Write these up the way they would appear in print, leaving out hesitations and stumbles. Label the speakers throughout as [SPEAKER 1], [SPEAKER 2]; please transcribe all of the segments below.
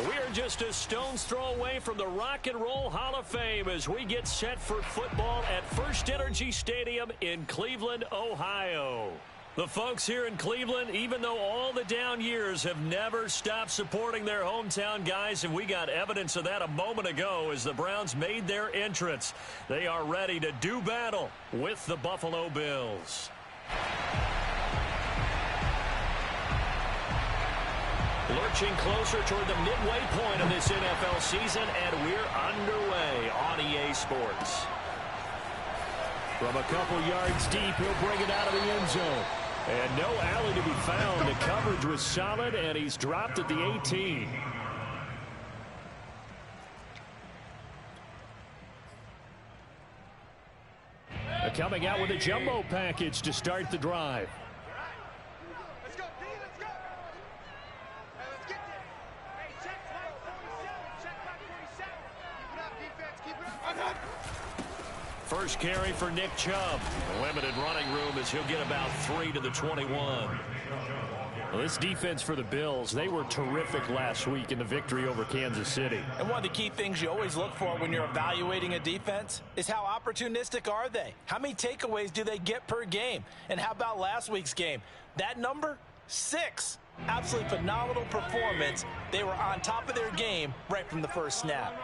[SPEAKER 1] We're just a stone's throw away from the Rock and Roll Hall of Fame as we get set for football at First Energy Stadium in Cleveland, Ohio. The folks here in Cleveland, even though all the down years, have never stopped supporting their hometown guys, and we got evidence of that a moment ago as the Browns made their entrance. They are ready to do battle with the Buffalo Bills. Lurching closer toward the midway point of this NFL season, and we're underway on EA Sports. From a couple yards deep, he'll bring it out of the end zone. And no alley to be found. The coverage was solid, and he's dropped at the 18. Coming out with a jumbo package to start the drive. First carry for Nick Chubb. Limited running room as he'll get about 3 to the 21. Well, this defense for the Bills, they were terrific last week in the victory over Kansas City.
[SPEAKER 2] And one of the key things you always look for when you're evaluating a defense is how opportunistic are they? How many takeaways do they get per game? And how about last week's game? That number, 6. Absolutely phenomenal performance. They were on top of their game right from the first snap.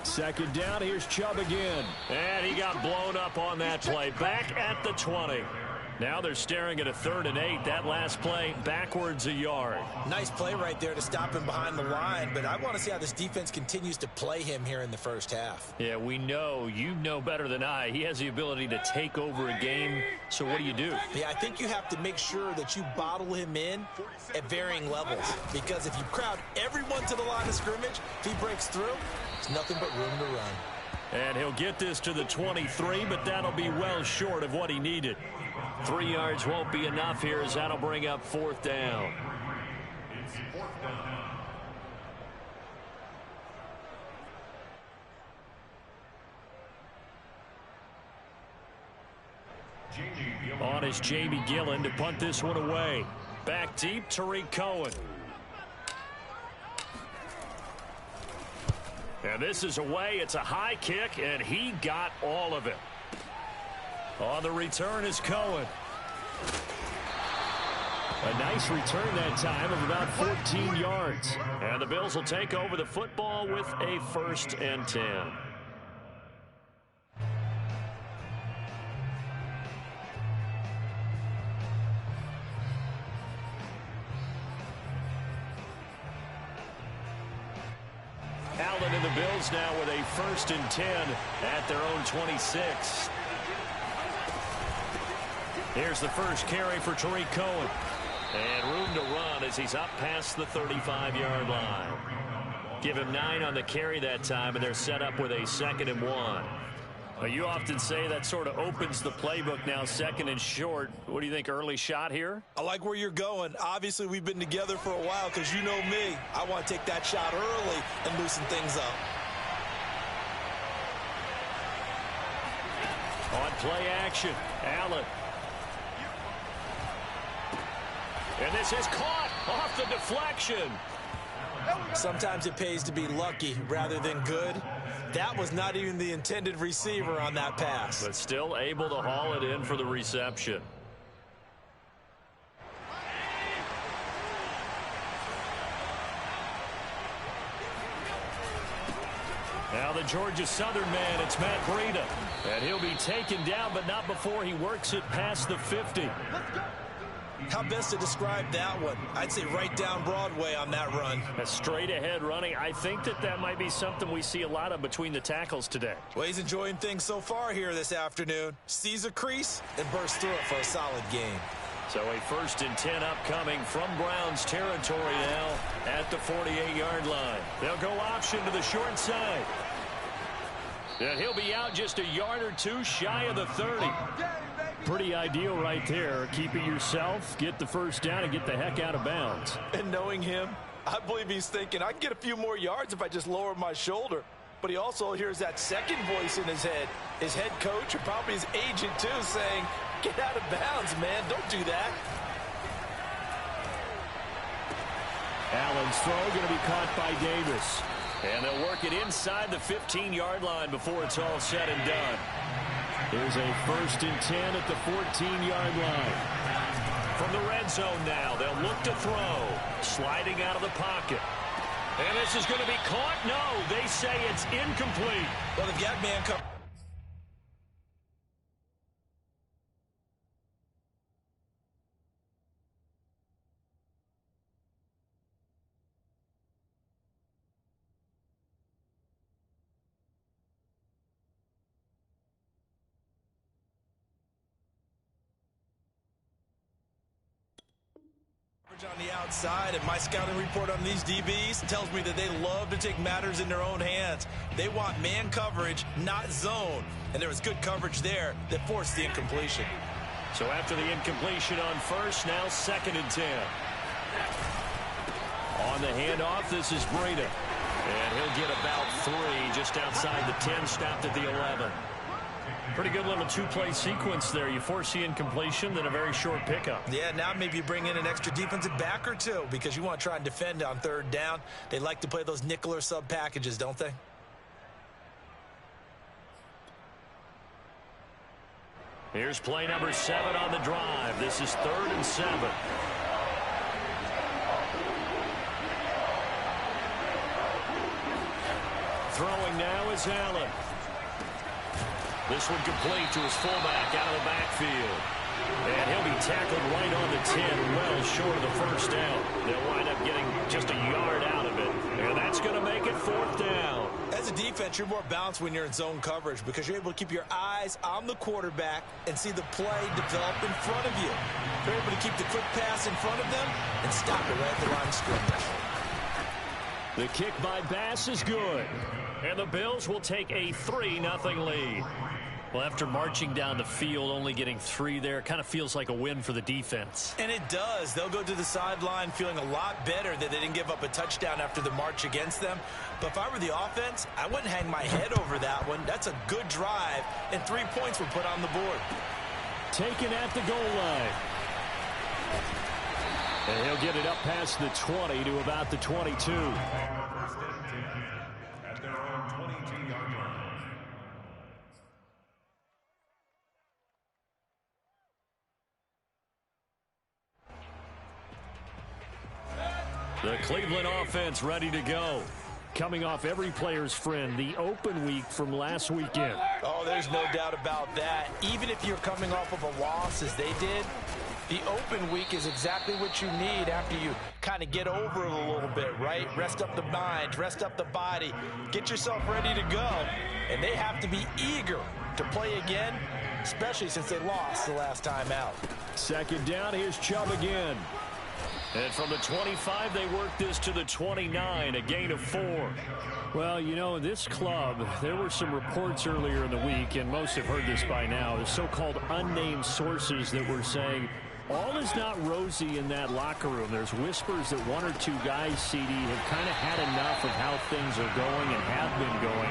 [SPEAKER 1] Second down, here's Chubb again. And he got blown up on that play. Back at the 20. Now they're staring at a 3rd and 8. That last play backwards a yard.
[SPEAKER 2] Nice play right there to stop him behind the line, but I want to see how this defense continues to play him here in the first half.
[SPEAKER 1] Yeah, we know. You know better than I. He has the ability to take over a game, so what do you do?
[SPEAKER 2] Yeah, I think you have to make sure that you bottle him in at varying levels, because if you crowd everyone to the line of scrimmage, if he breaks through, it's nothing but room to run.
[SPEAKER 1] And he'll get this to the 23, but that'll be well short of what he needed. 3 yards won't be enough here as that'll bring up 4th down. On is Jamie Gillen to punt this one away. Back deep, Tariq Cohen. And this is away. It's a high kick, and he got all of it. On the return is Cohen. A nice return that time of about 14 yards. And the Bills will take over the football with a 1st and 10. Allen and the Bills now with a 1st and 10 at their own 26. Here's the first carry for Tariq Cohen. And room to run as he's up past the 35-yard line. Give him 9 on the carry that time, and they're set up with a 2nd and 1. Well, you often say that sort of opens the playbook now, 2nd and short. What do you think, early shot here?
[SPEAKER 2] I like where you're going. Obviously, we've been together for a while because you know me. I want to take that shot early and loosen things up.
[SPEAKER 1] On play action, Allen. And this is caught off the deflection.
[SPEAKER 2] Sometimes it pays to be lucky rather than good. That was not even the intended receiver on that pass.
[SPEAKER 1] But still able to haul it in for the reception. Now the Georgia Southern man, it's Matt Breida. And he'll be taken down, but not before he works it past the 50.
[SPEAKER 2] How best to describe that one? I'd say right down Broadway on that run.
[SPEAKER 1] A straight ahead running. I think that might be something we see a lot of between the tackles today.
[SPEAKER 2] Well, he's enjoying things so far here this afternoon. Sees a crease and bursts through it for a solid game.
[SPEAKER 1] So a 1st and 10 upcoming from Browns territory now at the 48-yard line. They'll go option to the short side. And he'll be out just a yard or 2 shy of the 30. Pretty ideal right there. Keep it yourself, get the 1st down, and get the heck out of bounds.
[SPEAKER 2] And knowing him, I believe he's thinking, I can get a few more yards if I just lower my shoulder. But he also hears that second voice in his head. His head coach, or probably his agent too, saying, get out of bounds, man. Don't do that.
[SPEAKER 1] Allen's throw going to be caught by Davis. And they'll work it inside the 15-yard line before it's all said and done. Here's a 1st and 10 at the 14-yard line. From the red zone now, they'll look to throw. Sliding out of the pocket. And this is going to be caught? No, they say it's incomplete.
[SPEAKER 2] Well, they've got man covered. On the outside, and my scouting report on these DBs tells me that they love to take matters in their own hands. They want man coverage, not zone. And there was good coverage there that forced the incompletion.
[SPEAKER 1] So after the incompletion on 1st, now 2nd and 10. On the handoff, this is Breida. And he'll get about 3 just outside the 10, stopped at the 11. Pretty good little 2-play sequence there. You force the incompletion, then a very short pickup.
[SPEAKER 2] Yeah, now maybe you bring in an extra defensive back or 2 because you want to try and defend on 3rd down. They like to play those nickel or sub packages, don't they?
[SPEAKER 1] Here's play number 7 on the drive. This is 3rd and 7. Throwing now is Allen. This one complete to his fullback out of the backfield. And he'll be tackled right on the 10, well short of the 1st down. They'll wind up getting just a yard out of it. And that's going to make it 4th down.
[SPEAKER 2] As a defense, you're more balanced when you're in zone coverage because you're able to keep your eyes on the quarterback and see the play develop in front of you. You're able to keep the quick pass in front of them and stop it right at the line of scrimmage.
[SPEAKER 1] The kick by Bass is good. And the Bills will take a 3-0 lead. Well, after marching down the field, only getting 3 there, kind of feels like a win for the defense.
[SPEAKER 2] And it does. They'll go to the sideline feeling a lot better that they didn't give up a touchdown after the march against them. But if I were the offense, I wouldn't hang my head over that one. That's a good drive, and 3 points were put on the board.
[SPEAKER 1] Taken at the goal line. And he'll get it up past the 20 to about the 22. The Cleveland offense ready to go. Coming off every player's friend, the open week from last weekend.
[SPEAKER 2] Oh, there's no doubt about that. Even if you're coming off of a loss as they did, the open week is exactly what you need after you kind of get over it a little bit, right? Rest up the mind, rest up the body, get yourself ready to go. And they have to be eager to play again, especially since they lost the last time out.
[SPEAKER 1] 2nd down, here's Chubb again. And from the 25, they work this to the 29, a gain of 4. Well, you know, this club, there were some reports earlier in the week, and most have heard this by now, the so-called unnamed sources that were saying all is not rosy in that locker room. There's whispers that 1 or 2 guys, CD, have kind of had enough of how things are going and have been going.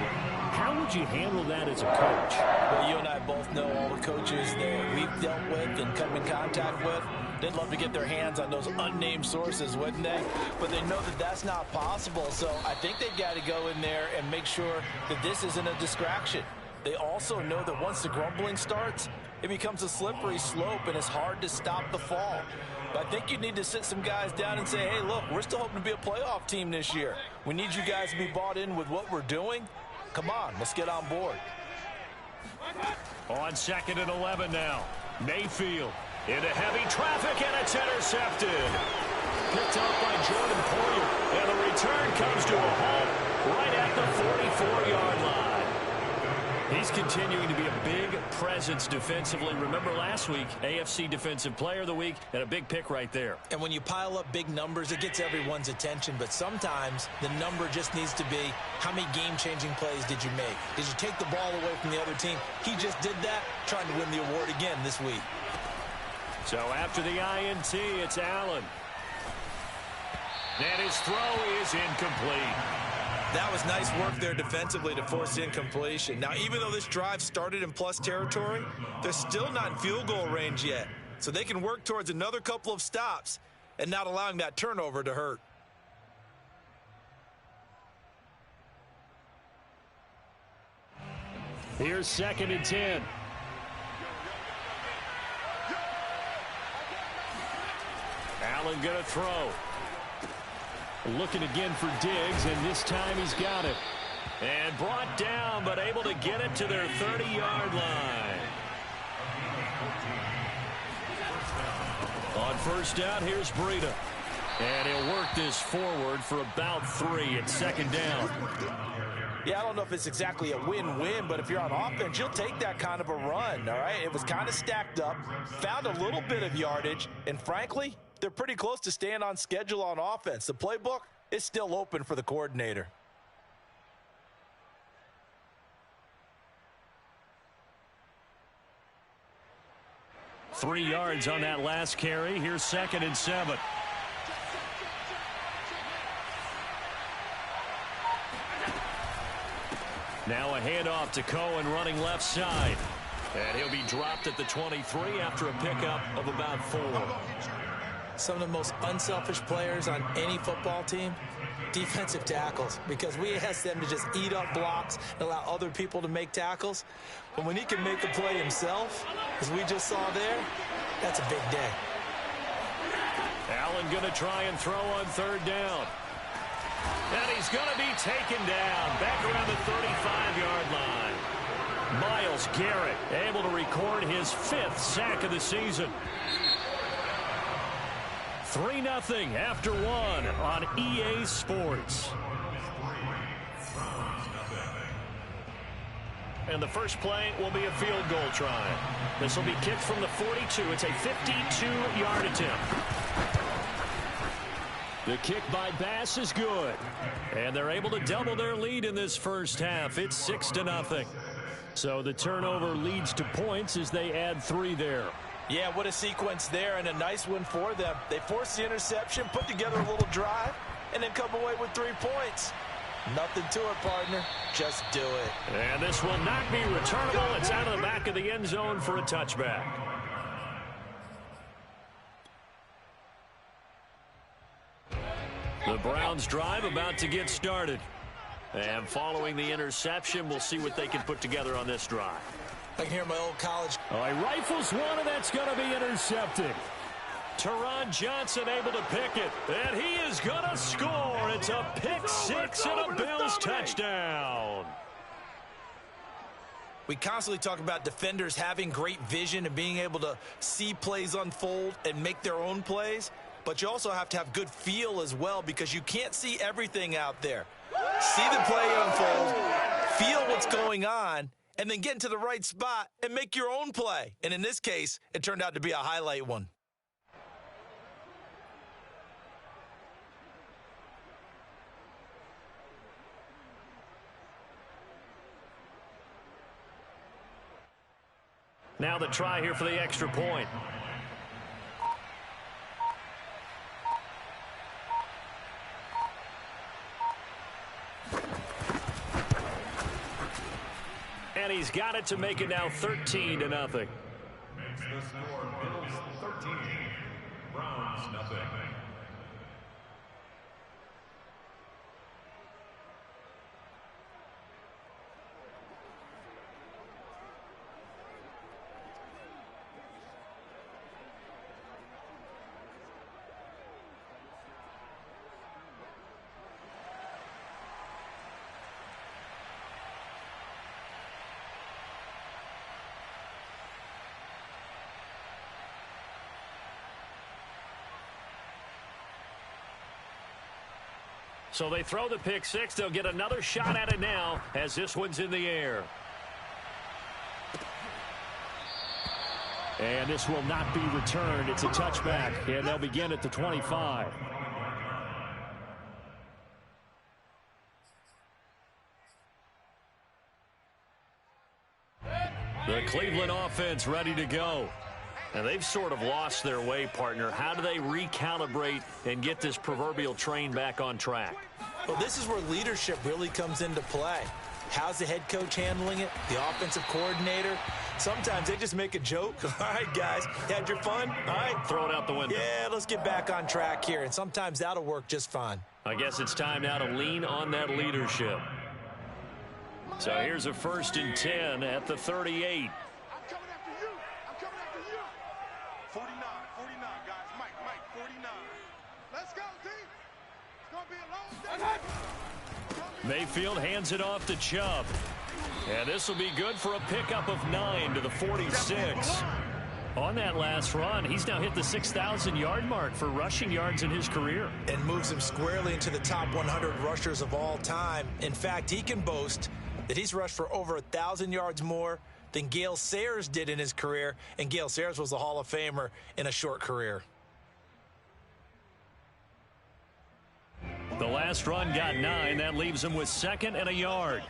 [SPEAKER 1] How would you handle that as a coach?
[SPEAKER 2] Well, you and I both know all the coaches that we've dealt with and come in contact with. They'd love to get their hands on those unnamed sources, wouldn't they? But they know that that's not possible, so I think they've got to go in there and make sure that this isn't a distraction. They also know that once the grumbling starts, it becomes a slippery slope, and it's hard to stop the fall. But I think you need to sit some guys down and say, hey, look, we're still hoping to be a playoff team this year. We need you guys to be bought in with what we're doing. Come on, let's get on board.
[SPEAKER 1] On 2nd and 11 now. Mayfield into heavy traffic, and it's intercepted. Picked up by Jordan Poyer, and the return comes to a halt right at the 44-yard line. He's continuing to be a big presence defensively. Remember last week, AFC Defensive Player of the Week, and a big pick right there.
[SPEAKER 2] And when you pile up big numbers, it gets everyone's attention. But sometimes the number just needs to be, how many game-changing plays did you make? Did you take the ball away from the other team? He just did that, trying to win the award again this week.
[SPEAKER 1] So after the INT, it's Allen. And his throw is incomplete.
[SPEAKER 2] That was nice work there defensively to force incompletion. Now, even though this drive started in plus territory, they're still not in field goal range yet. So they can work towards another couple of stops and not allowing that turnover to hurt.
[SPEAKER 1] Here's 2nd and 10. Allen going to throw. Looking again for Diggs, and this time he's got it. And brought down, but able to get it to their 30-yard line. On first down, here's Breida. And he'll work this forward for about 3 at 2nd down.
[SPEAKER 2] Yeah, I don't know if it's exactly a win-win, but if you're on offense, you'll take that kind of a run, all right? It was kind of stacked up, found a little bit of yardage, and frankly, they're pretty close to staying on schedule on offense. The playbook is still open for the coordinator.
[SPEAKER 1] Three yards on that last carry. Here's 2nd and 7. Now a handoff to Cohen running left side. And he'll be dropped at the 23 after a pickup of about 4.
[SPEAKER 3] Some of the most unselfish players on any football team, defensive tackles, because we ask them to just eat up blocks and allow other people to make tackles. But when he can make the play himself, as we just saw there, that's a big day.
[SPEAKER 1] Allen going to try and throw on 3rd down. And he's going to be taken down back around the 35-yard line. Myles Garrett able to record his 5th sack of the season. 3-0 after 1 on EA Sports. And the first play will be a field goal try. This will be kicked from the 42. It's a 52-yard attempt. The kick by Bass is good. And they're able to double their lead in this first half. It's 6-0. So the turnover leads to points as they add 3 there.
[SPEAKER 2] Yeah, what a sequence there, and a nice one for them. They forced the interception, put together a little drive, and then come away with 3 points. Nothing to it, partner. Just do it.
[SPEAKER 1] And this will not be returnable. It's out of the back of the end zone for a touchback. The Browns drive about to get started. And following the interception, we'll see what they can put together on this drive.
[SPEAKER 3] I can hear my old college.
[SPEAKER 1] Oh, he rifles one, and that's going to be intercepted. Teron Johnson able to pick it, and he is going to score. It's a pick 6 and a Bills touchdown.
[SPEAKER 2] We constantly talk about defenders having great vision and being able to see plays unfold and make their own plays, but you also have to have good feel as well because you can't see everything out there. See the play unfold, feel what's going on, and then get into the right spot and make your own play. And in this case, it turned out to be a highlight one.
[SPEAKER 1] Now the try here for the extra point. And he's got it to make it now 13-0.
[SPEAKER 4] Makes the score Bills 13, Browns 0.
[SPEAKER 1] So they throw the pick 6. They'll get another shot at it now as this one's in the air. And this will not be returned. It's a touchback, and they'll begin at the 25. The Cleveland offense ready to go. And they've sort of lost their way, partner. How do they recalibrate and get this proverbial train back on track?
[SPEAKER 3] Well, this is where leadership really comes into play. How's the head coach handling it? The offensive coordinator? Sometimes they just make a joke. All right, guys, had your fun? All right.
[SPEAKER 1] Throw it out the window.
[SPEAKER 3] Yeah, let's get back on track here. And sometimes that'll work just fine.
[SPEAKER 1] I guess it's time now to lean on that leadership. So here's a 1st and 10 at the 38.
[SPEAKER 5] I'm coming after you. I'm coming after you. 49, guys. Mike, 49. Let's go, team. It's going to be a long day.
[SPEAKER 1] Mayfield hands it off to Chubb. And this will be good for a pickup of 9 to the 46. On that last run, he's now hit the 6,000-yard mark for rushing yards in his career.
[SPEAKER 3] And moves him squarely into the top 100 rushers of all time. In fact, he can boast that he's rushed for over 1,000 yards more than Gale Sayers did in his career. And Gale Sayers was a Hall of Famer in a short career.
[SPEAKER 1] The last run got 9. That leaves him with 2nd and a yard.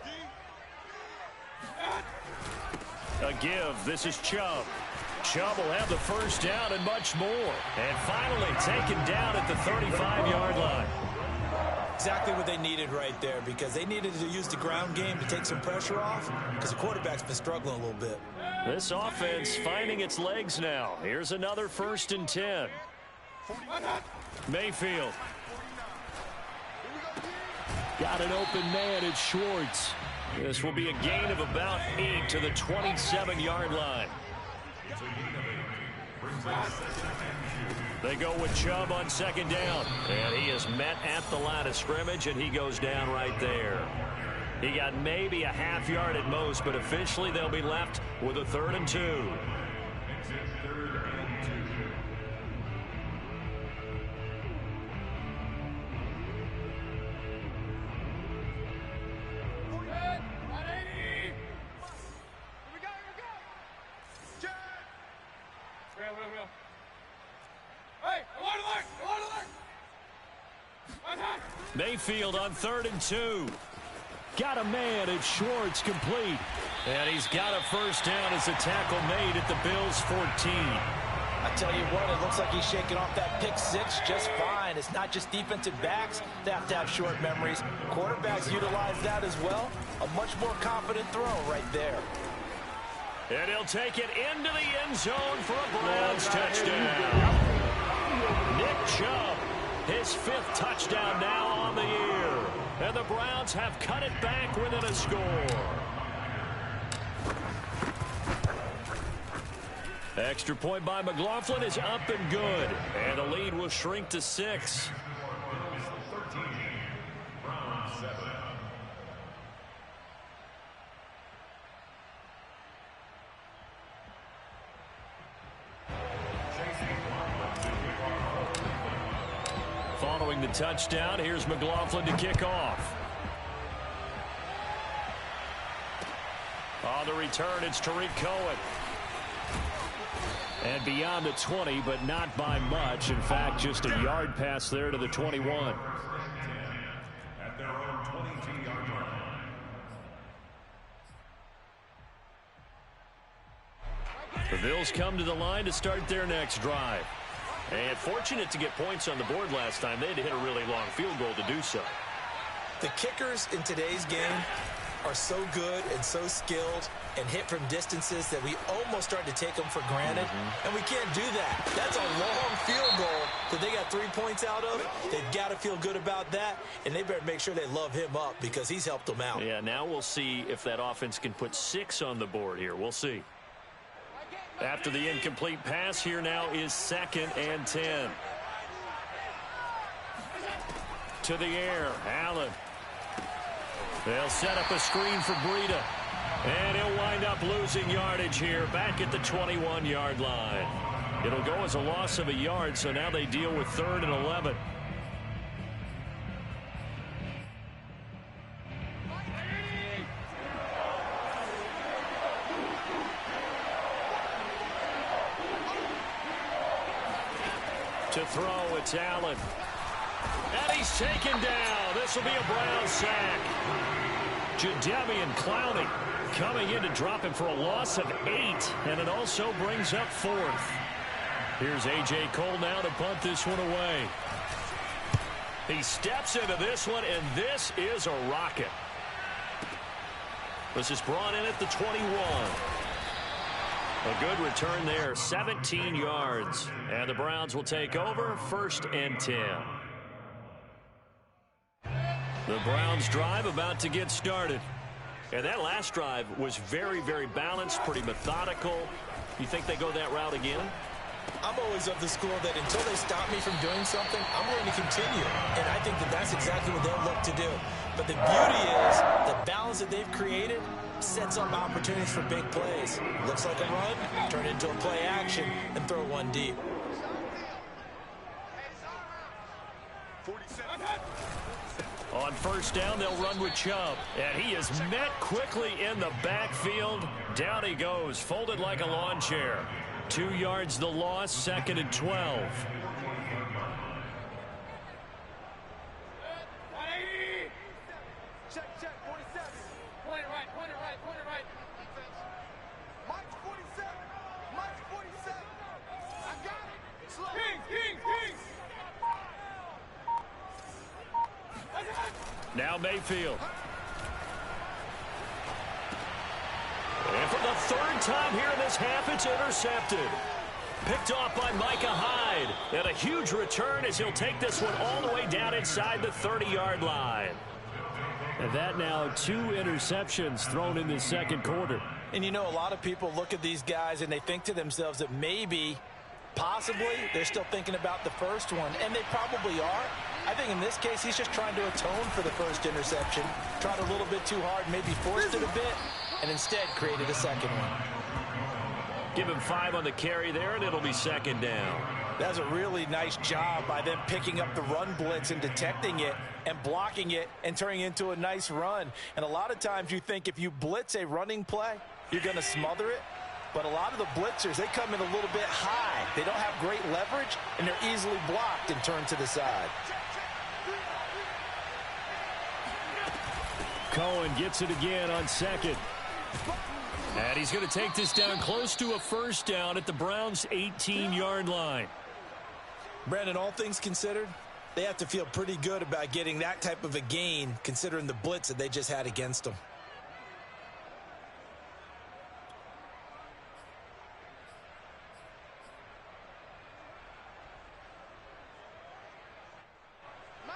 [SPEAKER 1] A give. This is Chubb. Chubb will have the 1st down and much more. And finally taken down at the 35-yard line.
[SPEAKER 3] Exactly what they needed right there, because they needed to use the ground game to take some pressure off, because the quarterback's been struggling a little bit.
[SPEAKER 1] This offense finding its legs now. Here's another 1st and 10. Mayfield. Got an open man. It's Schwartz. This will be a gain of about 8 to the 27-yard line. They go with Chubb on 2nd down. And he is met at the line of scrimmage, and he goes down right there. He got maybe a half yard at most, but officially they'll be left with a 3rd and 2. Mayfield on 3rd and 2. Got a man. It's Schwartz, complete. And he's got a 1st down as a tackle made at the Bills' 14.
[SPEAKER 2] I tell you what, it looks like he's shaking off that pick 6 just fine. It's not just defensive backs that have to have short memories. Quarterbacks utilize that as well. A much more confident throw right there.
[SPEAKER 1] And he'll take it into the end zone for a Browns touchdown. Nick Chubb, his 5th touchdown now on the year. And the Browns have cut it back within a score. Extra point by McLaughlin is up and good. And the lead will shrink to 6. Following the touchdown, here's McLaughlin to kick off. On the return, it's Tariq Cohen. And beyond the 20, but not by much. In fact, just a yard pass there to the 21.
[SPEAKER 4] At their own 22-yard line.
[SPEAKER 1] The Bills come to the line to start their next drive. And fortunate to get points on the board last time. They had to hit a really long field goal to do so.
[SPEAKER 3] The kickers in today's game are so good and so skilled and hit from distances that we almost start to take them for granted. And we can't do that. That's a long field goal that they got 3 points out of. They've got to feel good about that, and they better make sure they love him up because he's helped them out.
[SPEAKER 1] Yeah, now we'll see if that offense can put 6 on the board here. We'll see. After the incomplete pass, here now is 2nd and 10. To the air, Allen. They'll set up a screen for Breida. And he'll wind up losing yardage here back at the 21-yard line. It'll go as a loss of a yard, so now they deal with 3rd and 11. To throw, it's Allen. And he's taken down. This will be a Brown sack. Jadeveon Clowney coming in to drop him for a loss of 8. And it also brings up 4th. Here's A.J. Cole now to punt this one away. He steps into this one, and this is a rocket. This is brought in at the 21. A good return there, 17 yards. And the Browns will take over, 1st and 10. The Browns drive about to get started. And that last drive was very, very balanced, pretty methodical. You think they go that route again?
[SPEAKER 3] I'm always of the school that until they stop me from doing something, I'm going to continue. And I think that that's exactly what they'll look to do. But the beauty is the balance that they've created sets up opportunities for big plays. Looks like a run, turn it into a play action, and throw one deep.
[SPEAKER 5] 47.
[SPEAKER 1] On first down, they'll run with Chubb. And he is met quickly in the backfield. Down he goes, folded like a lawn chair. 2 yards the loss, 2nd and 12.
[SPEAKER 5] Check, 47. Point it right. Defense. Mike's 47. Mike's 47. I got it. Slow. King.
[SPEAKER 1] Now Mayfield. And for the 3rd time here in this half, it's intercepted. Picked off by Micah Hyde. And a huge return as he'll take this one all the way down inside the 30-yard line. And that now 2 interceptions thrown in the second quarter.
[SPEAKER 2] And you know, a lot of people look at these guys and they think to themselves that maybe, possibly, they're still thinking about the first one. And they probably are. I think in this case, he's just trying to atone for the first interception. Tried a little bit too hard, maybe forced it a bit, and instead created a second one.
[SPEAKER 1] Give him 5 on the carry there, and it'll be 2nd down.
[SPEAKER 2] That's a really nice job by them picking up the run blitz and detecting it and blocking it and turning it into a nice run. And a lot of times you think if you blitz a running play, you're going to smother it. But a lot of the blitzers, they come in a little bit high. They don't have great leverage, and they're easily blocked and turned to the side.
[SPEAKER 1] Cohen gets it again on 2nd. And he's going to take this down close to a first down at the Browns' 18-yard line.
[SPEAKER 3] Brandon, all things considered, they have to feel pretty good about getting that type of a gain considering the blitz that they just had against them.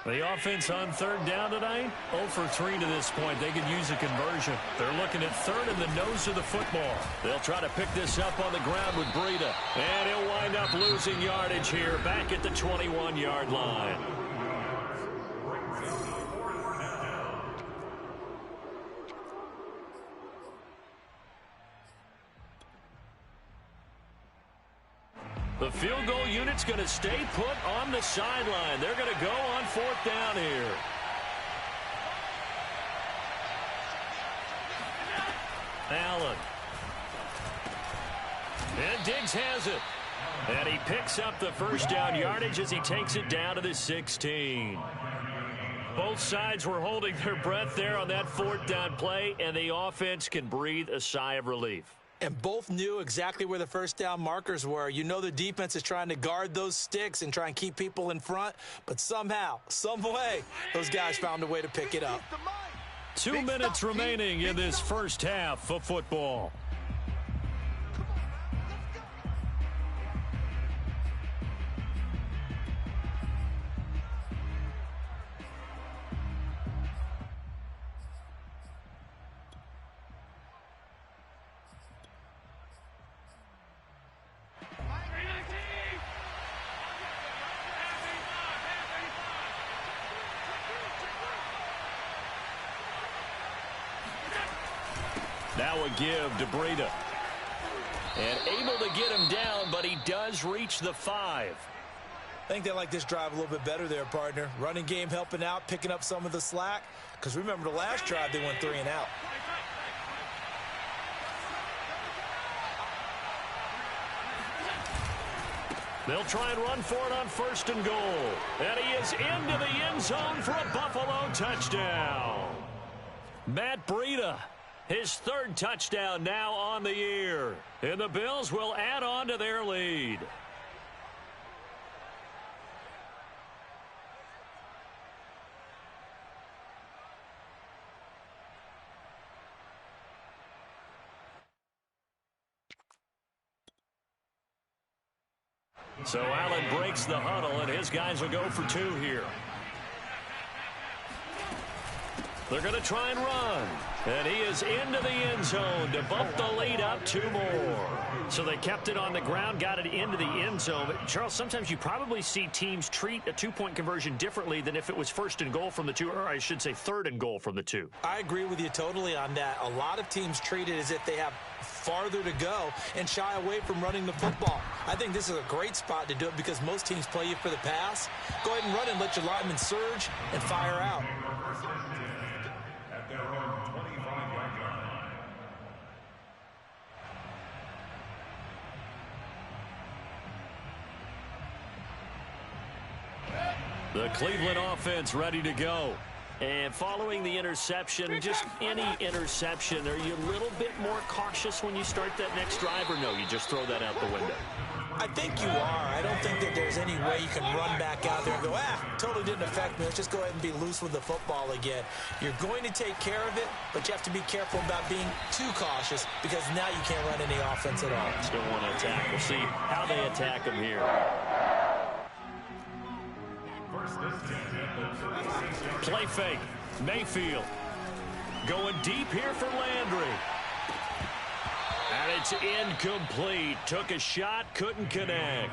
[SPEAKER 1] The offense on 3rd down tonight, 0 for 3 to this point. They could use a conversion. They're looking at 3rd and the nose of the football. They'll try to pick this up on the ground with Breida. And he'll wind up losing yardage here back at the 21-yard line. The field goal unit's going to stay put on the sideline. They're going to go on 4th down here. Allen. And Diggs has it. And he picks up the first down yardage as he takes it down to the 16. Both sides were holding their breath there on that 4th down play, and the offense can breathe a sigh of relief.
[SPEAKER 3] And both knew exactly where the first down markers were. You know the defense is trying to guard those sticks and try and keep people in front. But somehow, some way, those guys found a way to pick it up.
[SPEAKER 1] 2 minutes remaining in this first half of football. Now a give to Breida. And able to get him down, but he does reach the 5.
[SPEAKER 3] I think they like this drive a little bit better there, partner. Running game helping out, picking up some of the slack. Because remember, the last drive, they went 3 and out.
[SPEAKER 1] They'll try and run for it on 1st and goal. And he is into the end zone for a Buffalo touchdown. Matt Breida, his 3rd touchdown now on the year. And the Bills will add on to their lead. So Allen breaks the huddle, and his guys will go for 2 here. They're going to try and run. And he is into the end zone to bump the lead up 2 more. So they kept it on the ground, got it into the end zone. But Charles, sometimes you probably see teams treat a 2-point conversion differently than if it was 1st and goal from the 2, or I should say 3rd and goal from the 2.
[SPEAKER 3] I agree with you totally on that. A lot of teams treat it as if they have farther to go and shy away from running the football. I think this is a great spot to do it because most teams play you for the pass. Go ahead and run and let your linemen surge and fire out.
[SPEAKER 4] At their own 25-yard line.
[SPEAKER 1] The Cleveland offense ready to go. And following the interception, just any interception, are you a little bit more cautious when you start that next drive, or no, you just throw that out the window?
[SPEAKER 3] I think you are. I don't think that there's any way you can run back out there and go, totally didn't affect me. Let's just go ahead and be loose with the football again. You're going to take care of it, but you have to be careful about being too cautious because now you can't run any offense at all.
[SPEAKER 1] Still want to attack. We'll see how they attack him here. Play fake. Mayfield going deep here for Landry. And it's incomplete. Took a shot, couldn't connect.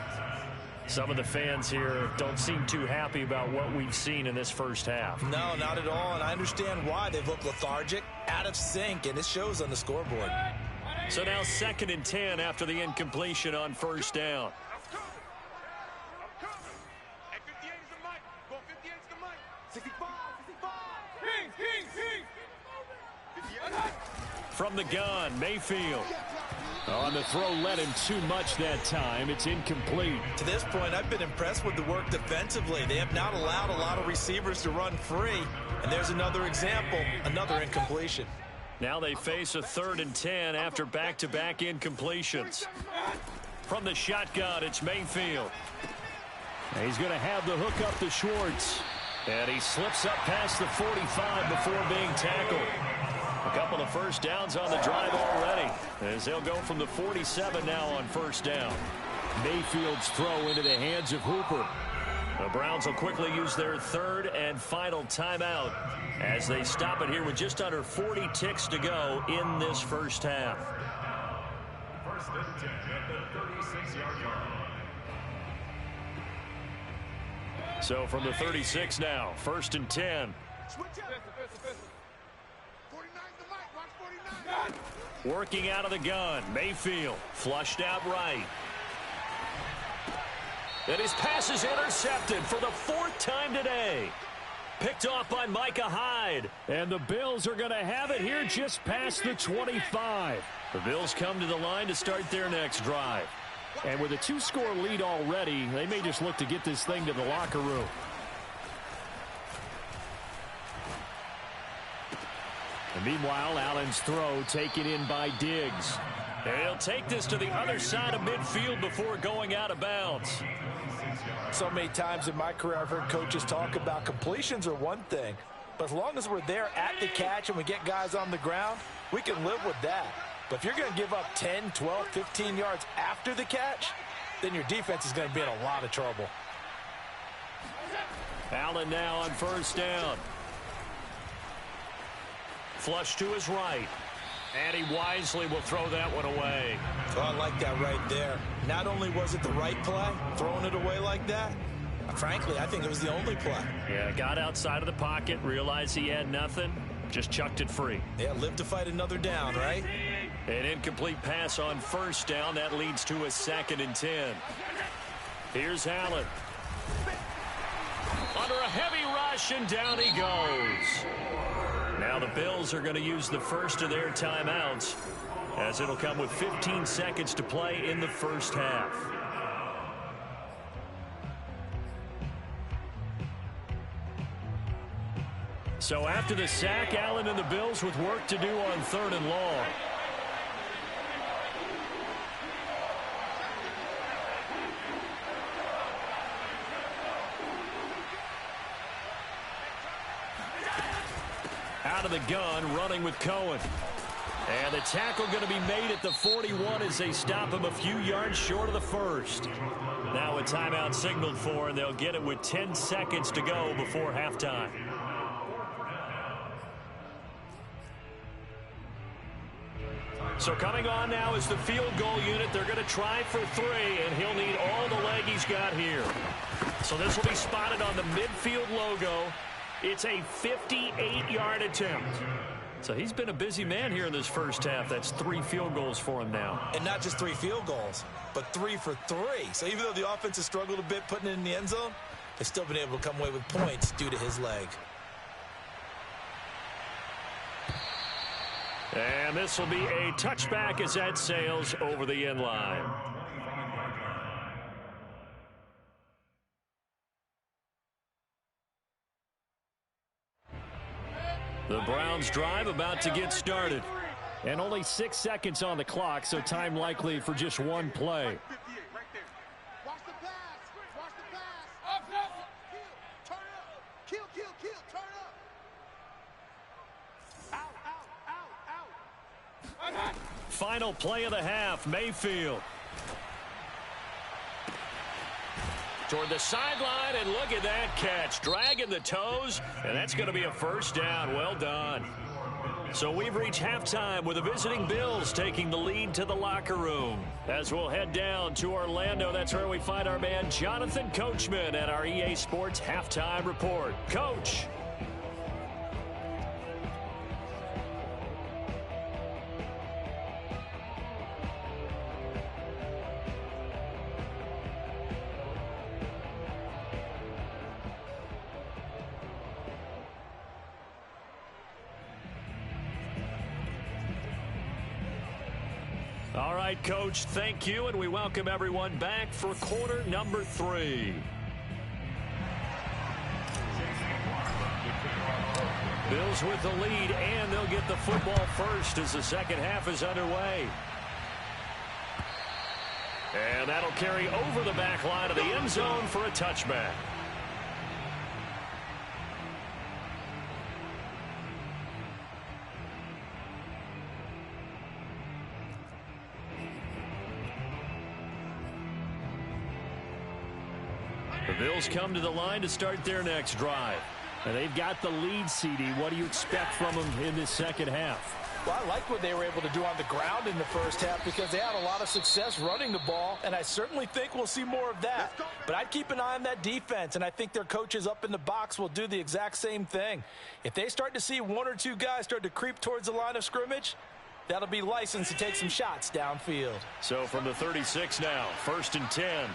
[SPEAKER 1] Some of the fans here don't seem too happy about what we've seen in this first half.
[SPEAKER 3] No, not at all, and I understand why. They've looked lethargic, out of sync, and it shows on the scoreboard.
[SPEAKER 1] So now 2nd and 10 after the incompletion on 1st down.
[SPEAKER 5] Hey, 58 is the mic. Go 58 is the mic. 65, 65.
[SPEAKER 1] From the gun, Mayfield. On the throw, led him too much that time. It's incomplete.
[SPEAKER 3] To this point, I've been impressed with the work defensively. They have not allowed a lot of receivers to run free. And there's another example, another incompletion.
[SPEAKER 1] Now they face a 3rd and 10 after back-to-back incompletions. From the shotgun, it's Mayfield. He's going to have the hook up to Schwartz. And he slips up past the 45 before being tackled. A couple of first downs on the drive already, as they'll go from the 47 now on 1st down. Mayfield's throw into the hands of Hooper. The Browns will quickly use their 3rd and final timeout as they stop it here with just under 40 ticks to go in this first half.
[SPEAKER 4] 1st and 10 at the 36-yard line.
[SPEAKER 1] So from the 36 now, 1st and 10.
[SPEAKER 5] Switch up. 49 is the mic. Watch 49.
[SPEAKER 1] Working out of the gun, Mayfield flushed out right. And his pass is intercepted for the 4th time today. Picked off by Micah Hyde. And the Bills are going to have it here just past the 25. The Bills come to the line to start their next drive. And with a 2-score lead already, they may just look to get this thing to the locker room. And meanwhile, Allen's throw taken in by Diggs. And he'll take this to the other side of midfield before going out of bounds.
[SPEAKER 2] So many times in my career I've heard coaches talk about completions are one thing, but as long as we're there at the catch and we get guys on the ground, we can live with that. But if you're going to give up 10, 12, 15 yards after the catch, then your defense is going to be in a lot of trouble.
[SPEAKER 1] Allen now on 1st down. Flush to his right. And he wisely will throw that one away.
[SPEAKER 3] Oh, I like that right there. Not only was it the right play, throwing it away like that, frankly, I think it was the only play.
[SPEAKER 1] Yeah, got outside of the pocket, realized he had nothing, just chucked it free.
[SPEAKER 3] Yeah, live to fight another down, right?
[SPEAKER 1] An incomplete pass on 1st down. That leads to a 2nd and 10. Here's Allen. Under a heavy rush, and down he goes. Now the Bills are going to use the first of their timeouts, as it'll come with 15 seconds to play in the first half. So after the sack, Allen and the Bills with work to do on 3rd and long. Out of the gun, running with Cohen. And the tackle going to be made at the 41 as they stop him a few yards short of the 1st. Now a timeout signaled for, and they'll get it with 10 seconds to go before halftime. So coming on now is the field goal unit. They're going to try for 3, and he'll need all the leg he's got here. So this will be spotted on the midfield logo. It's a 58-yard attempt. So he's been a busy man here in this first half. That's 3 field goals for him now.
[SPEAKER 3] And not just 3 field goals, but 3 for 3. So even though the offense has struggled a bit putting it in the end zone, they've still been able to come away with points due to his leg.
[SPEAKER 1] And this will be a touchback as that sails over the end line. The Browns drive about to get started. And only 6 seconds on the clock, so time likely for just one play.
[SPEAKER 5] Watch the pass. Watch the pass. Turn up. Kill, turn up. Out.
[SPEAKER 1] Final play of the half, Mayfield. Toward the sideline, and look at that catch. Dragging the toes, and that's going to be a first down. Well done. So we've reached halftime with the visiting Bills taking the lead to the locker room. As we'll head down to Orlando, that's where we find our man Jonathan Coachman at our EA Sports Halftime Report. Coach. All right, Coach, thank you, and we welcome everyone back for quarter number 3. Bills with the lead, and they'll get the football first as the second half is underway. And that'll carry over the back line of the end zone for a touchback. The Bills come to the line to start their next drive. And they've got the lead, CD. What do you expect from them in this second half?
[SPEAKER 2] Well, I like what they were able to do on the ground in the first half because they had a lot of success running the ball, and I certainly think we'll see more of that. But I'd keep an eye on that defense, and I think their coaches up in the box will do the exact same thing. If they start to see 1 or 2 guys start to creep towards the line of scrimmage, that'll be licensed to take some shots downfield.
[SPEAKER 1] So from the 36 now, 1st and 10.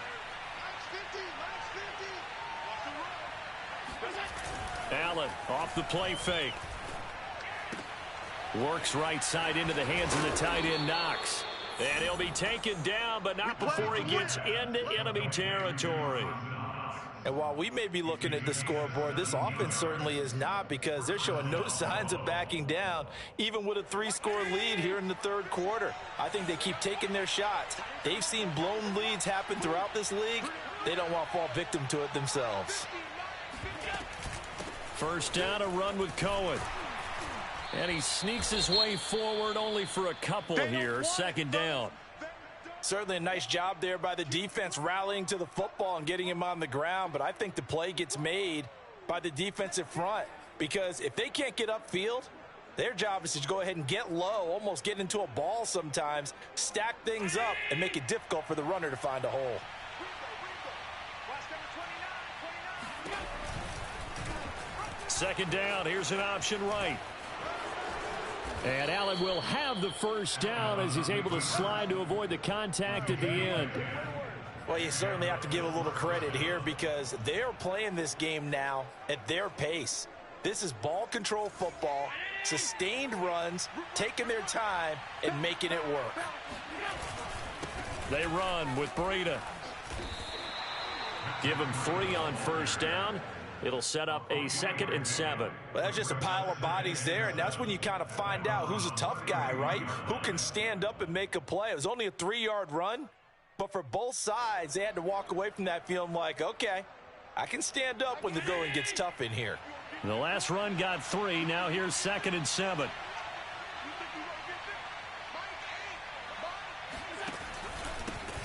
[SPEAKER 1] Allen off the play fake. Works right side into the hands of the tight end Knox. And he'll be taken down, but not before he gets into enemy territory.
[SPEAKER 2] And while we may be looking at the scoreboard, this offense certainly is not because they're showing no signs of backing down, even with a 3-score lead here in the third quarter. I think they keep taking their shots. They've seen blown leads happen throughout this league. They don't want to fall victim to it themselves.
[SPEAKER 1] First down, a run with Cohen. And he sneaks his way forward only for a couple here. Second down.
[SPEAKER 2] Certainly a nice job there by the defense rallying to the football and getting him on the ground. But I think the play gets made by the defensive front because if they can't get upfield, their job is to go ahead and get low, almost get into a ball sometimes, stack things up, and make it difficult for the runner to find a hole.
[SPEAKER 1] Second down, here's an option right. And Allen will have the first down as he's able to slide to avoid the contact at the end.
[SPEAKER 2] Well, you certainly have to give a little credit here because they're playing this game now at their pace. This is ball control football, sustained runs, taking their time, and making it work.
[SPEAKER 1] They run with Breida. Give him 3 on first down. It'll set up a 2nd and 7.
[SPEAKER 2] Well, that's just a pile of bodies there, and that's when you kind of find out who's a tough guy, right? Who can stand up and make a play. It was only a 3-yard run, but for both sides, they had to walk away from that feeling like, okay, I can stand up when the going gets tough in here.
[SPEAKER 1] The last run got 3. Now here's 2nd and 7.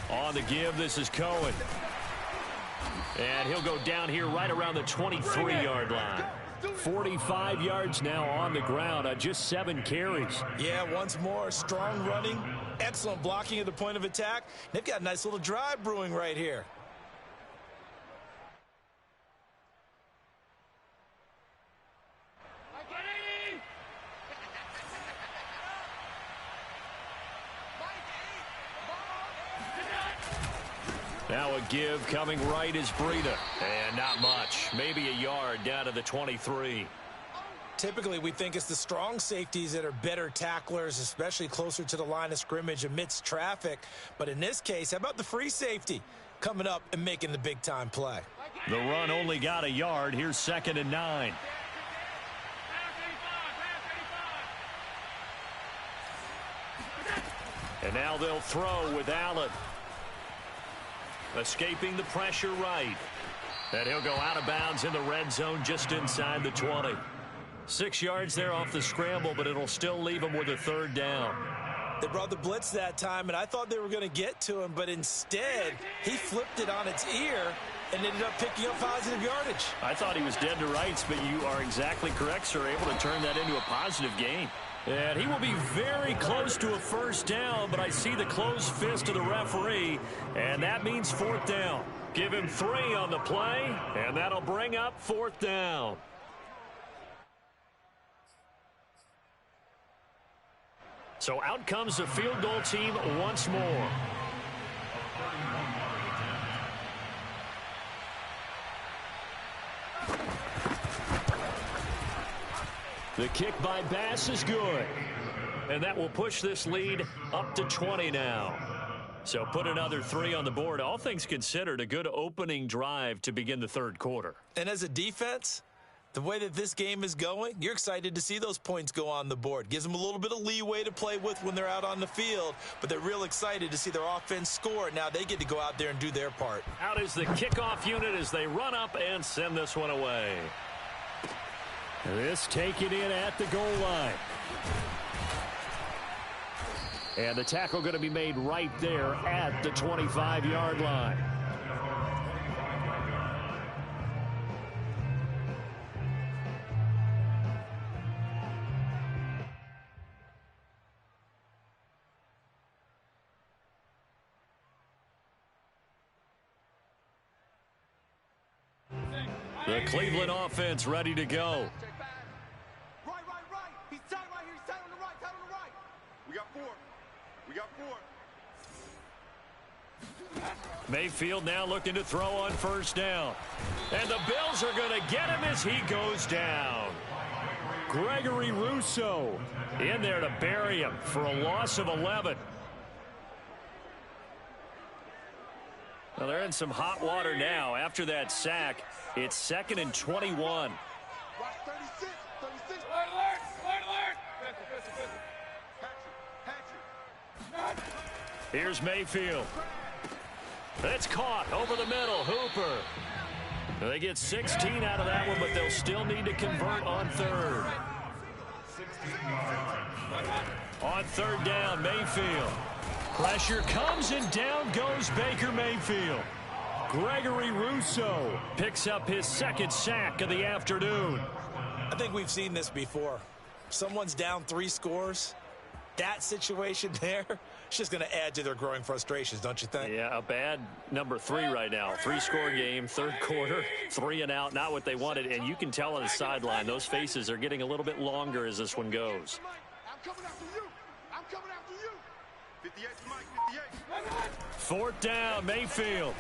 [SPEAKER 1] On the give, this is Cohen. And he'll go down here right around the 23-yard line. 45 yards now on the ground on just 7 carries.
[SPEAKER 3] Yeah, once more, strong running, excellent blocking at the point of attack. They've got a nice little drive brewing right here.
[SPEAKER 1] Now a give coming right is Breida. And not much. Maybe a yard down to the 23.
[SPEAKER 3] Typically, we think it's the strong safeties that are better tacklers, especially closer to the line of scrimmage amidst traffic. But in this case, how about the free safety coming up and making the big-time play?
[SPEAKER 1] The run only got a yard. Here's 2nd and 9. And now they'll throw with Allen. Escaping the pressure right. And he'll go out of bounds in the red zone just inside the 20. 6 yards there off the scramble, but it'll still leave him with a 3rd down.
[SPEAKER 3] They brought the blitz that time, and I thought they were going to get to him, but instead he flipped it on its ear and ended up picking up positive yardage.
[SPEAKER 1] I thought he was dead to rights, but you are exactly correct, sir. Able to turn that into a positive gain. And he will be very close to a 1st down, but I see the closed fist of the referee, and that means 4th down. Give him 3 on the play, and that'll bring up 4th down. So out comes the field goal team once more. The kick by Bass is good. And that will push this lead up to 20 now. So put another 3 on the board. All things considered, a good opening drive to begin the 3rd quarter.
[SPEAKER 3] And as a defense, the way that this game is going, you're excited to see those points go on the board. Gives them a little bit of leeway to play with when they're out on the field, but they're real excited to see their offense score. Now they get to go out there and do their part.
[SPEAKER 1] Out is the kickoff unit as they run up and send this one away. This taken in at the goal line. And the tackle going to be made right there at the 25-yard line. The Cleveland offense ready to go.
[SPEAKER 5] Right. He's tight right here. He's tight on the right. We got 4.
[SPEAKER 1] Mayfield now looking to throw on 1st down. And the Bills are going to get him as he goes down. Gregory Rousseau in there to bury him for a loss of 11. Well, they're in some hot water now. After that sack, it's 2nd and 21.
[SPEAKER 5] Watch 36. Alert.
[SPEAKER 1] Here's Mayfield. It's caught over the middle. Hooper. They get 16 out of that one, but they'll still need to convert on 3rd. On 3rd down, Mayfield. Pressure comes and down goes Baker Mayfield. Gregory Rousseau picks up his 2nd sack of the afternoon.
[SPEAKER 3] I think we've seen this before. Someone's down 3 scores. That situation there, it's just going to add to their growing frustrations, don't you think?
[SPEAKER 1] Yeah, a bad number 3 right now. 3-score game, 3rd quarter, 3 and out, not what they wanted. And you can tell on the sideline, those faces are getting a little bit longer as this one goes.
[SPEAKER 5] I'm coming after you. 58 to Mike, 58.
[SPEAKER 1] 4th down, Mayfield.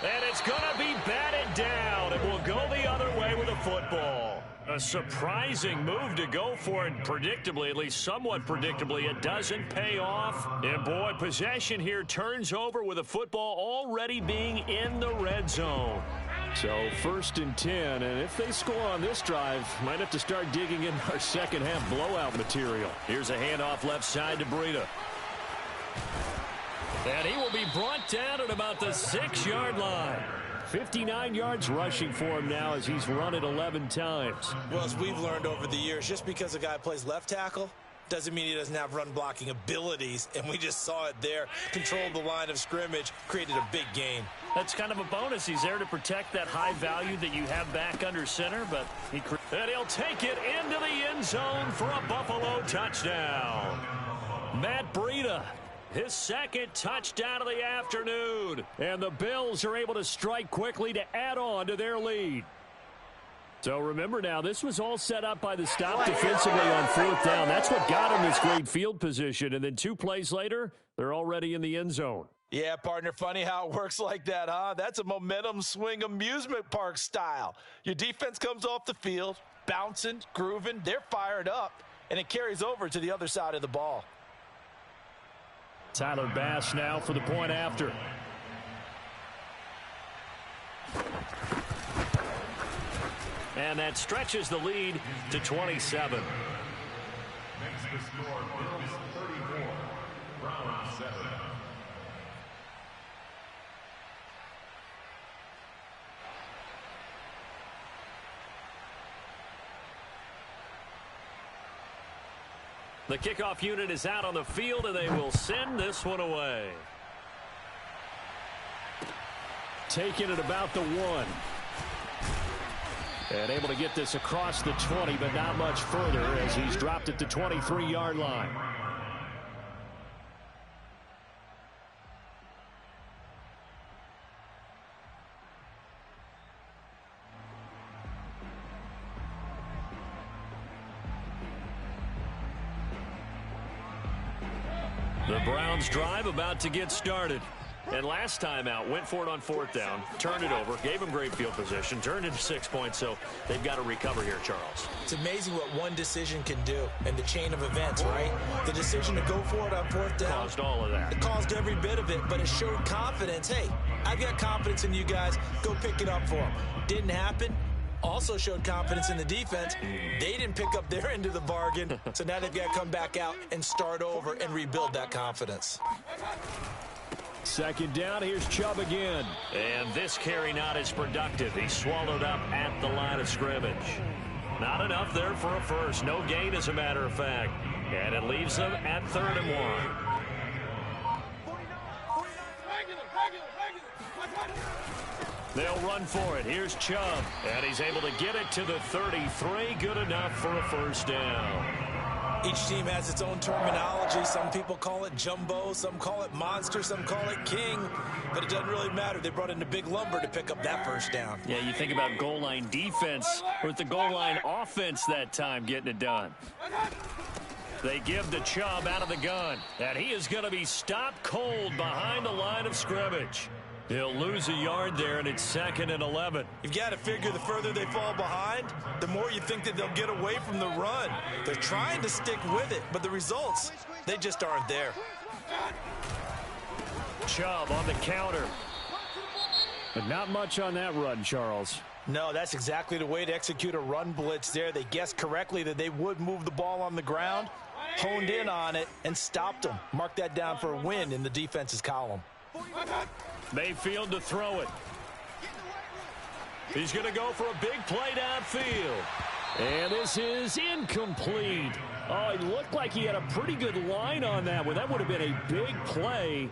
[SPEAKER 1] And it's going to be batted down. It will go the other way with the football. A surprising move to go for it predictably, at least somewhat predictably. It doesn't pay off. And, boy, possession here turns over with the football already being in the red zone. So 1st and 10, and if they score on this drive, might have to start digging in our second-half blowout material. Here's a handoff left side to Breida. And he will be brought down at about the 6-yard line. 59 yards rushing for him now as he's run it 11 times.
[SPEAKER 3] Well, as we've learned over the years, just because a guy plays left tackle doesn't mean he doesn't have run-blocking abilities, and we just saw it there. Controlled the line of scrimmage, created a big gain.
[SPEAKER 1] That's kind of a bonus. He's there to protect that high value that you have back under center, but and he'll take it into the end zone for a Buffalo touchdown. Matt Breida, his second touchdown of the afternoon, and the Bills are able to strike quickly to add on to their lead. So remember now, this was all set up by the stop defensively on fourth down. That's what got him this great field position. And then 2 plays later, they're already in the end zone.
[SPEAKER 2] Yeah, partner, funny how it works like that, huh? That's a momentum swing amusement park style. Your defense comes off the field, bouncing, grooving, they're fired up, and it carries over to the other side of the ball.
[SPEAKER 1] Tyler Bass now for the point after. And that stretches the lead to 27.
[SPEAKER 4] Makes the score Bills 34, Browns 7.
[SPEAKER 1] The kickoff unit is out on the field, and they will send this one away. Taking it about the 1. And able to get this across the 20, but not much further as he's dropped it to 23-yard line. The Browns drive about to get started. And last time out, went for it on fourth down, turned it over, gave them great field position, turned into 6 points, so they've got to recover here, Charles.
[SPEAKER 3] It's amazing what one decision can do in the chain of events, right? The decision to go for it on fourth down
[SPEAKER 1] Caused all of that.
[SPEAKER 3] It caused every bit of it, but it showed confidence. Hey, I've got confidence in you guys. Go pick it up for them. Didn't happen. Also showed confidence in the defense. They didn't pick up their end of the bargain, so now they've got to come back out and start over and rebuild that confidence.
[SPEAKER 1] Second down, here's Chubb again. And this carry not as productive. He swallowed up at the line of scrimmage. Not enough there for a first. No gain, as a matter of fact. And it leaves them at 3rd and 1. They'll run for it. Here's Chubb. And he's able to get it to the 33. Good enough for a first down.
[SPEAKER 3] Each team has its own terminology. Some people call it jumbo, some call it monster, some call it king. But it doesn't really matter. They brought in a big lumber to pick up that first down.
[SPEAKER 1] Yeah, you think about goal line defense with the goal line offense that time getting it done. They give the Chubb out of the gun. And he is going to be stopped cold behind the line of scrimmage. He'll lose a yard there, and it's 2nd and 11.
[SPEAKER 3] You've got to figure the further they fall behind, the more you think that they'll get away from the run. They're trying to stick with it, but the results, they just aren't there.
[SPEAKER 1] Chubb on the counter. But not much on that run, Charles.
[SPEAKER 2] No, that's exactly the way to execute a run blitz there. They guessed correctly that they would move the ball on the ground, honed in on it, and stopped them. Mark that down for a win in the defense's column.
[SPEAKER 1] Mayfield to throw it. He's going to go for a big play downfield. And this is incomplete. Oh, it looked like he had a pretty good line on that one. That would have been a big play,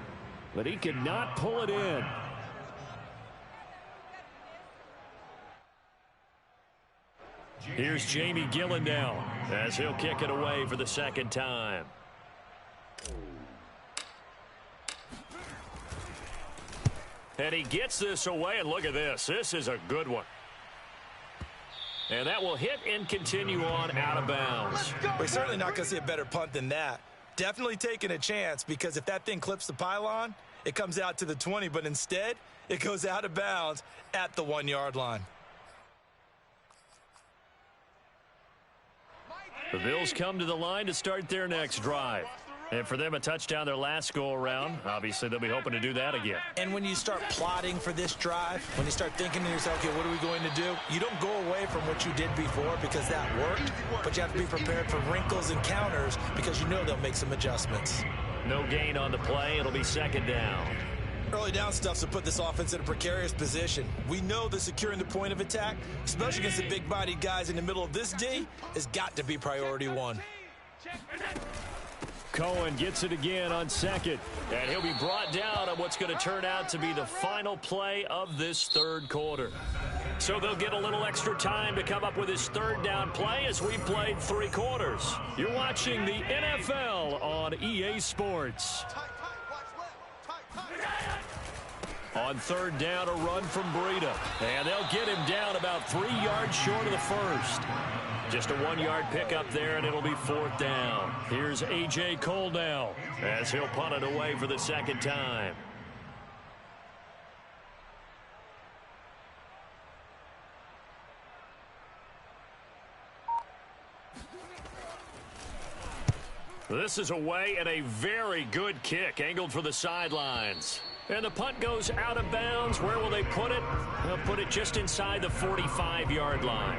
[SPEAKER 1] but he could not pull it in. Here's Jamie Gillen now as he'll kick it away for the second time. And he gets this away, and look at this. This is a good one. And that will hit and continue on out of bounds.
[SPEAKER 3] We're certainly not going to see a better punt than that. Definitely taking a chance, because if that thing clips the pylon, it comes out to the 20, but instead it goes out of bounds at the 1-yard line.
[SPEAKER 1] The Bills come to the line to start their next drive. And for them, a touchdown their last go-around. Obviously, they'll be hoping to do that again.
[SPEAKER 3] And when you start plotting for this drive, when you start thinking to yourself, okay, what are we going to do? You don't go away from what you did before because that worked, but you have to be prepared for wrinkles and counters because you know they'll make some adjustments.
[SPEAKER 1] No gain on the play. It'll be second down.
[SPEAKER 3] Early down stuff's to put this offense in a precarious position. We know that securing the point of attack, especially against the big-bodied guys in the middle of this D, has got to be priority one.
[SPEAKER 1] Cohen gets it again on second. And he'll be brought down on what's going to turn out to be the final play of this third quarter. So they'll get a little extra time to come up with his third down play as we played 3 quarters. You're watching the NFL on EA Sports. On third down, a run from Breida. And they'll get him down about 3 yards short of the first. Just a 1-yard pickup there, and it'll be 4th down. Here's A.J. Cole now as he'll punt it away for the second time. This is away and a very good kick angled for the sidelines. And the punt goes out of bounds. Where will they put it? They'll put it just inside the 45-yard line.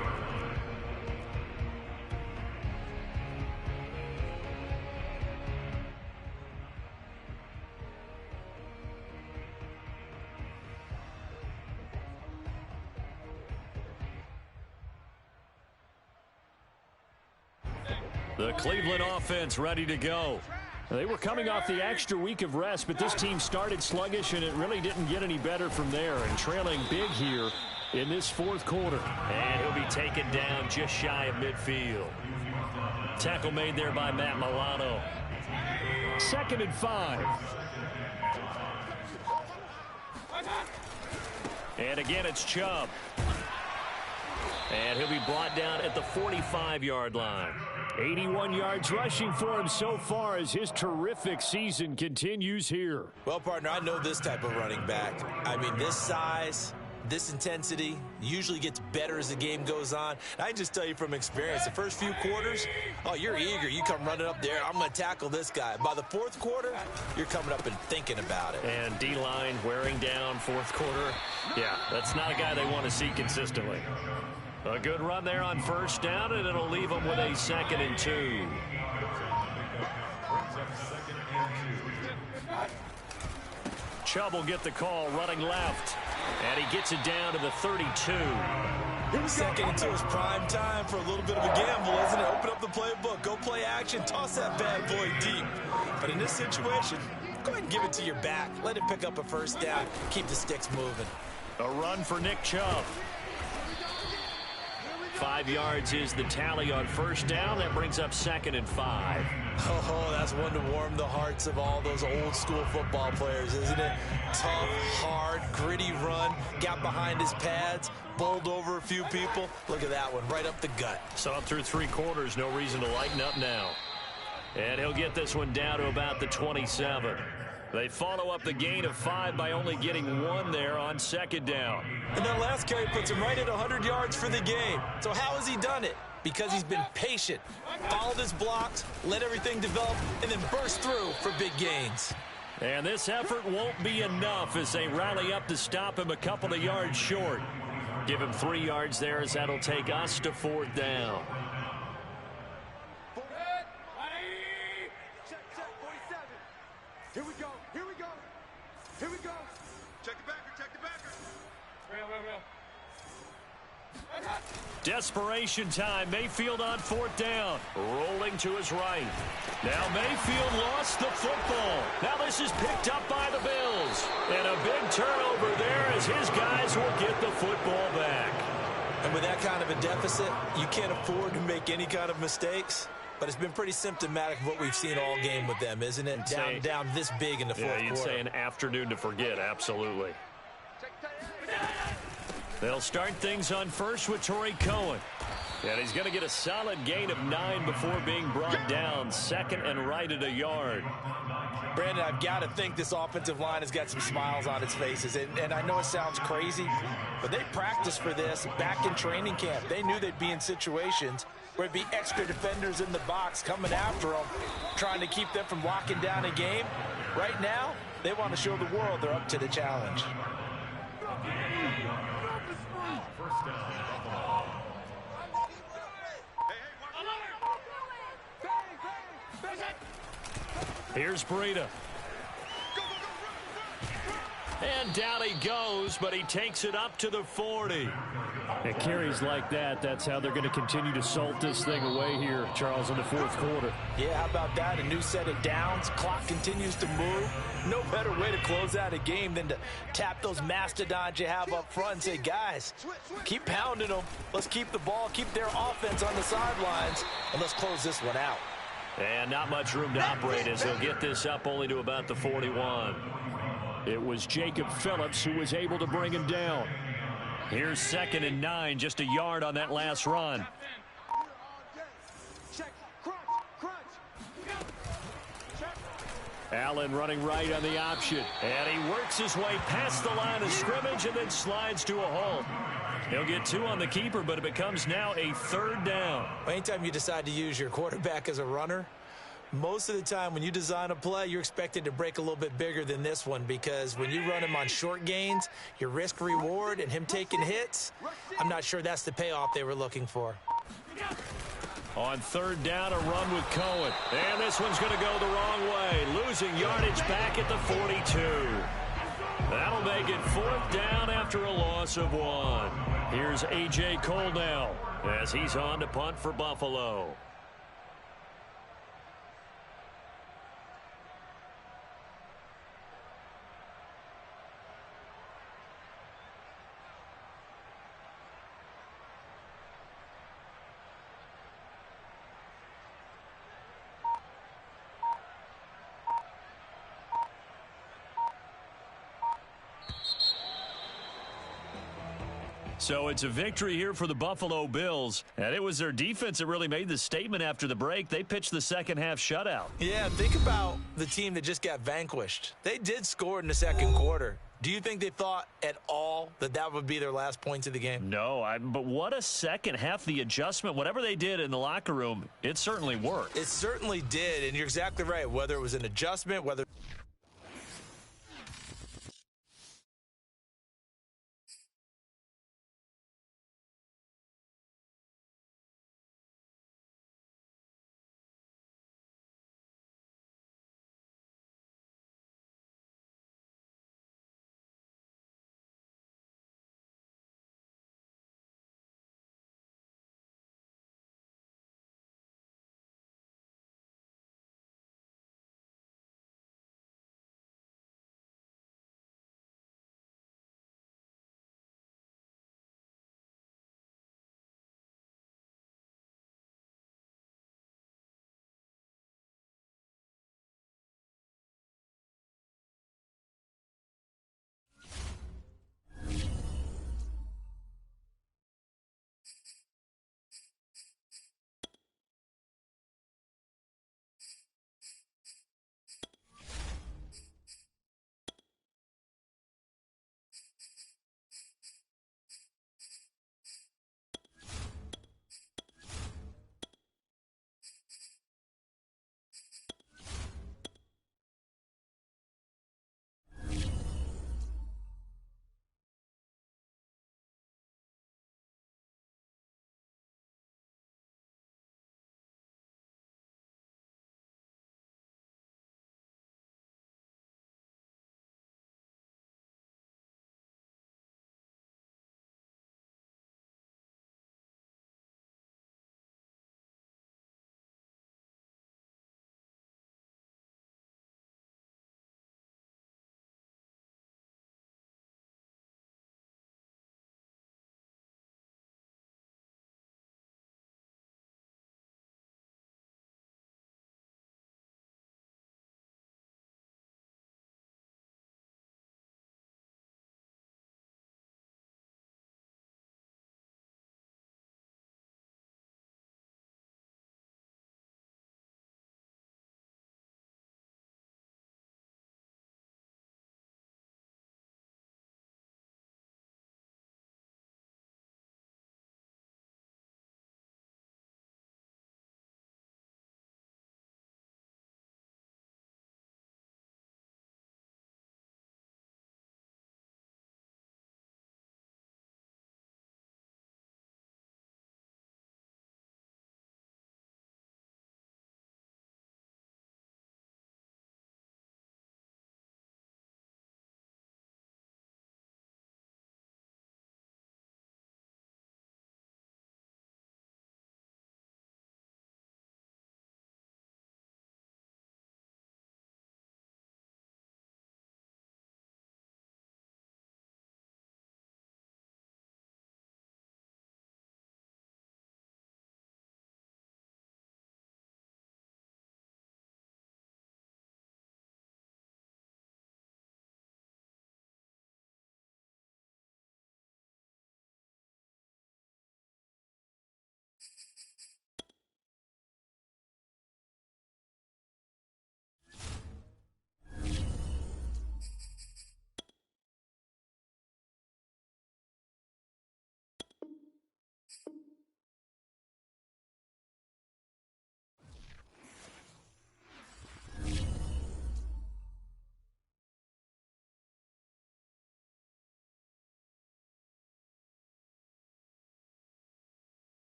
[SPEAKER 1] The Cleveland offense ready to go. They were coming off the extra week of rest, but this team started sluggish, and it really didn't get any better from there. And trailing big here in this 4th quarter. And he'll be taken down just shy of midfield. Tackle made there by Matt Milano. 2nd and 5. And again, it's Chubb. And he'll be brought down at the 45-yard line. 81 yards rushing for him so far as his terrific season continues here.
[SPEAKER 3] Well, partner, I know this type of running back. I mean, this size, this intensity usually gets better as the game goes on. And I just tell you from experience, the first few quarters, oh, you're eager. You come running up there, I'm going to tackle this guy. By the 4th quarter, you're coming up and thinking about it.
[SPEAKER 1] And D-line wearing down 4th quarter. Yeah, that's not a guy they want to see consistently. A good run there on 1st down, and it'll leave them with a 2nd and 2. Chubb will get the call running left, and he gets it down to the 32.
[SPEAKER 3] 2nd and 2 is prime time for a little bit of a gamble, isn't it? Open up the playbook, go play action, toss that bad boy deep. But in this situation, go ahead and give it to your back. Let him pick up a 1st down, keep the sticks moving.
[SPEAKER 1] A run for Nick Chubb. 5 yards is the tally on 1st down. That brings up 2nd and 5.
[SPEAKER 3] Oh, that's one to warm the hearts of all those old school football players, isn't it? Tough, hard, gritty run. Got behind his pads, bowled over a few people. Look at that one, right up the gut.
[SPEAKER 1] So up through 3 quarters, no reason to lighten up now. And he'll get this one down to about the 27. They follow up the gain of 5 by only getting 1 there on 2nd down.
[SPEAKER 3] And that last carry puts him right at 100 yards for the game. So how has he done it? Because he's been patient, followed his blocks, let everything develop, and then burst through for big gains.
[SPEAKER 1] And this effort won't be enough as they rally up to stop him a couple of yards short. Give him 3 yards there as that'll take us to 4th down.
[SPEAKER 5] Here we go. Here we go. Here we go. Check the backer. Check the backer.
[SPEAKER 1] Desperation time. Mayfield on 4th down. Rolling to his right. Now Mayfield lost the football. Now this is picked up by the Bills. And a big turnover there as his guys will get the football back.
[SPEAKER 3] And with that kind of a deficit, you can't afford to make any kind of mistakes. But it's been pretty symptomatic of what we've seen all game with them, isn't it? Down this big in the 4th quarter.
[SPEAKER 1] Yeah, you'd say an afternoon to forget, absolutely. They'll start things on 1st with Torrey Cohen. And he's going to get a solid gain of 9 before being brought down. 2nd and right at a yard.
[SPEAKER 3] Brandon, I've got to think this offensive line has got some smiles on its faces. And I know it sounds crazy, but they practiced for this back in training camp. They knew they'd be in situations where it'd be extra defenders in the box coming after them, trying to keep them from locking down a game. Right now, they want to show the world they're up to the challenge.
[SPEAKER 1] Here's Breida. And down he goes, but he takes it up to the 40.
[SPEAKER 6] And carries like that, that's how they're going to continue to salt this thing away here, Charles, in the fourth quarter.
[SPEAKER 2] Yeah, how about that? A new set of downs. Clock continues to move. No better way to close out a game than to tap those mastodons you have up front and say, guys, keep pounding them. Let's keep the ball, keep their offense on the sidelines, and let's close this one out.
[SPEAKER 1] And not much room to operate as they'll get this up only to about the 41.
[SPEAKER 6] It was Jacob Phillips who was able to bring him down.
[SPEAKER 1] Here's 2nd and 9, just a yard on that last run.
[SPEAKER 6] Allen running right on the option.
[SPEAKER 1] And he works his way past the line of scrimmage and then slides to a halt. He'll get 2 on the keeper, but it becomes now a 3rd down.
[SPEAKER 3] Anytime you decide to use your quarterback as a runner, most of the time when you design a play, you're expected to break a little bit bigger than this one, because when you run him on short gains, your risk-reward and him taking hits, I'm not sure that's the payoff they were looking for.
[SPEAKER 1] On 3rd down, a run with Cohen. And this one's going to go the wrong way, losing yardage back at the 42. That'll make it 4th down after a loss of 1. Here's A.J. Cole now as he's on to punt for Buffalo. So it's a victory here for the Buffalo Bills. And it was their defense that really made the statement after the break. They pitched the second half shutout.
[SPEAKER 3] Yeah, think about the team that just got vanquished. They did score in the second quarter. Do you think they thought at all that that would be their last points of the game?
[SPEAKER 1] No, but what a second half. The adjustment, whatever they did in the locker room, it certainly worked.
[SPEAKER 3] It certainly did, and you're exactly right. Whether it was an adjustment, whether